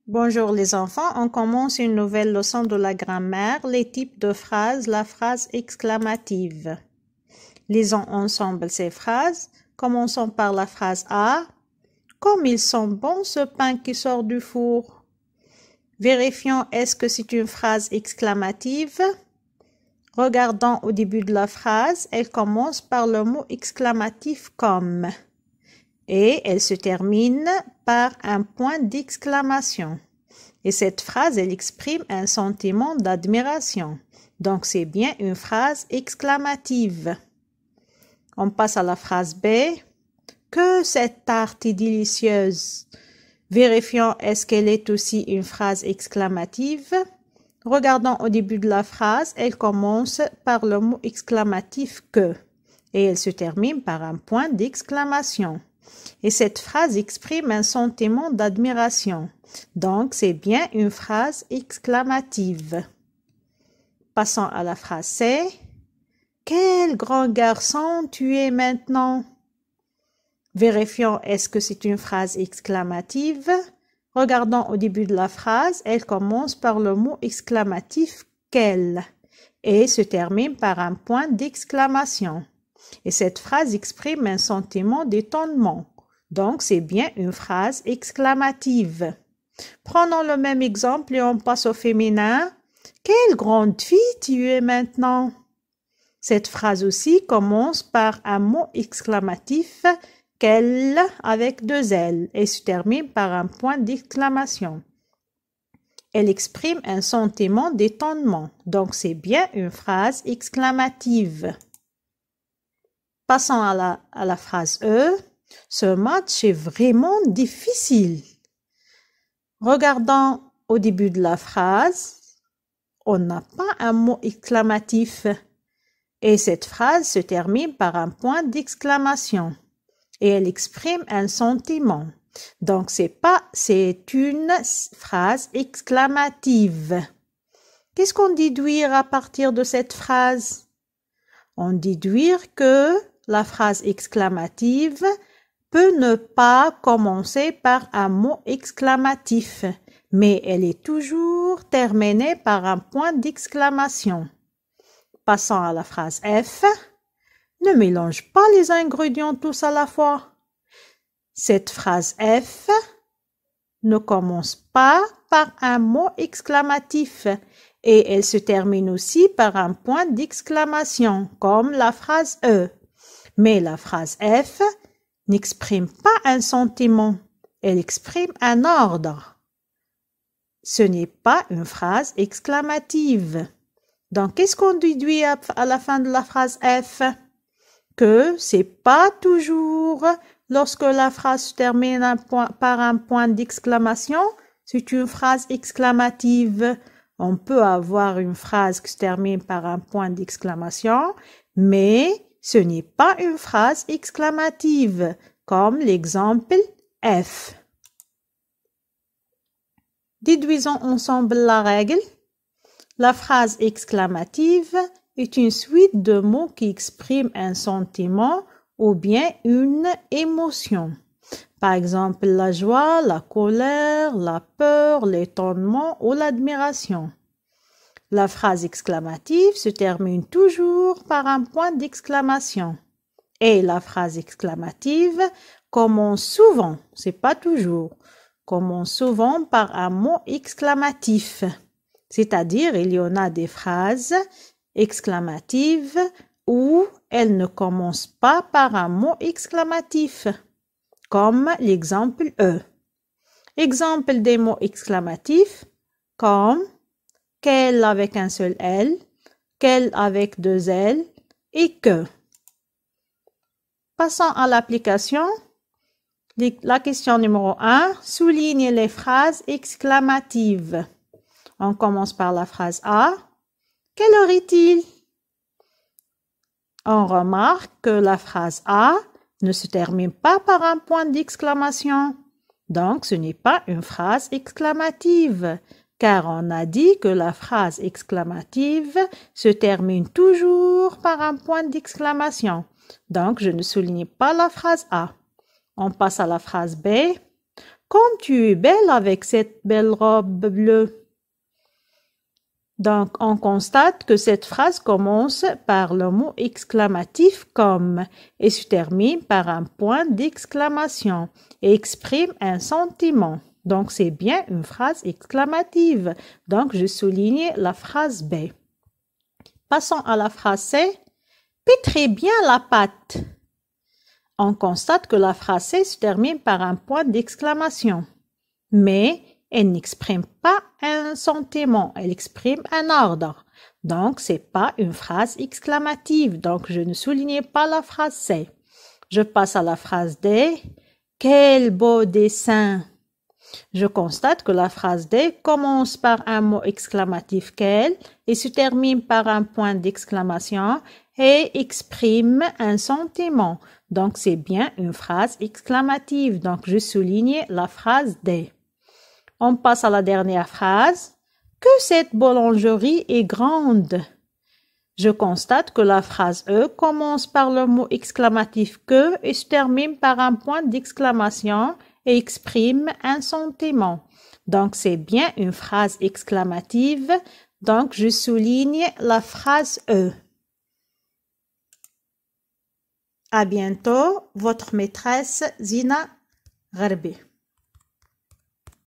Bonjour les enfants, on commence une nouvelle leçon de la grammaire, les types de phrases, la phrase exclamative. Lisons ensemble ces phrases. Commençons par la phrase A. Comme il sent bon ce pain qui sort du four. Vérifions est-ce que c'est une phrase exclamative. Regardons au début de la phrase, elle commence par le mot exclamatif comme. Et elle se termine par un point d'exclamation. Et cette phrase, elle exprime un sentiment d'admiration. Donc, c'est bien une phrase exclamative. On passe à la phrase B. Que cette tarte est délicieuse. Vérifions est-ce qu'elle est aussi une phrase exclamative. Regardons au début de la phrase, elle commence par le mot exclamatif que. Et elle se termine par un point d'exclamation. Et cette phrase exprime un sentiment d'admiration. Donc, c'est bien une phrase exclamative. Passons à la phrase C. Quel grand garçon tu es maintenant? Vérifions est-ce que c'est une phrase exclamative. Regardons au début de la phrase, elle commence par le mot exclamatif quel et se termine par un point d'exclamation. Et cette phrase exprime un sentiment d'étonnement. Donc, c'est bien une phrase exclamative. Prenons le même exemple et on passe au féminin. Quelle grande fille tu es maintenant? Cette phrase aussi commence par un mot exclamatif qu'elle avec deux L et se termine par un point d'exclamation. Elle exprime un sentiment d'étonnement. Donc, c'est bien une phrase exclamative. Passons à la phrase E. Ce match est vraiment difficile. Regardons au début de la phrase. On n'a pas un mot exclamatif. Et cette phrase se termine par un point d'exclamation. Et elle exprime un sentiment. Donc, c'est une phrase exclamative. Qu'est-ce qu'on déduit à partir de cette phrase? On déduit que la phrase exclamative peut ne pas commencer par un mot exclamatif, mais elle est toujours terminée par un point d'exclamation. Passons à la phrase F. Ne mélange pas les ingrédients tous à la fois. Cette phrase F ne commence pas par un mot exclamatif et elle se termine aussi par un point d'exclamation, comme la phrase E. Mais la phrase F n'exprime pas un sentiment, elle exprime un ordre. Ce n'est pas une phrase exclamative. Donc, qu'est-ce qu'on déduit à la fin de la phrase F? Que c'est pas toujours lorsque la phrase se termine par un point d'exclamation, c'est une phrase exclamative. On peut avoir une phrase qui se termine par un point d'exclamation, mais ce n'est pas une phrase exclamative, comme l'exemple F. Déduisons ensemble la règle. La phrase exclamative est une suite de mots qui expriment un sentiment ou bien une émotion. Par exemple, la joie, la colère, la peur, l'étonnement ou l'admiration. La phrase exclamative se termine toujours par un point d'exclamation. Et la phrase exclamative commence souvent, c'est pas toujours, commence souvent par un mot exclamatif. C'est-à-dire, il y en a des phrases exclamatives où elles ne commencent pas par un mot exclamatif, comme l'exemple E. Exemple des mots exclamatifs, comme quel avec un seul L, quel avec deux L et que. Passons à l'application. La question numéro 1, souligne les phrases exclamatives. On commence par la phrase A. Quelle heure est-il? On remarque que la phrase A ne se termine pas par un point d'exclamation. Donc, ce n'est pas une phrase exclamative, car on a dit que la phrase exclamative se termine toujours par un point d'exclamation. Donc, je ne souligne pas la phrase A. On passe à la phrase B. Comme tu es belle avec cette belle robe bleue. Donc, on constate que cette phrase commence par le mot exclamatif comme et se termine par un point d'exclamation et exprime un sentiment. Donc, c'est bien une phrase exclamative. Donc, je souligne la phrase B. Passons à la phrase C. Pétrez bien la pâte. On constate que la phrase C se termine par un point d'exclamation. Mais elle n'exprime pas un sentiment, elle exprime un ordre. Donc, c'est pas une phrase exclamative. Donc, je ne souligne pas la phrase C. Je passe à la phrase D. Quel beau dessin! Je constate que la phrase D commence par un mot exclamatif quel et se termine par un point d'exclamation et exprime un sentiment. Donc, c'est bien une phrase exclamative. Donc, je souligne la phrase D. On passe à la dernière phrase. Que cette boulangerie est grande. Je constate que la phrase E commence par le mot exclamatif que et se termine par un point d'exclamation et exprime un sentiment. Donc, c'est bien une phrase exclamative. Donc, je souligne la phrase E. À bientôt, votre maîtresse Zina Gharbi.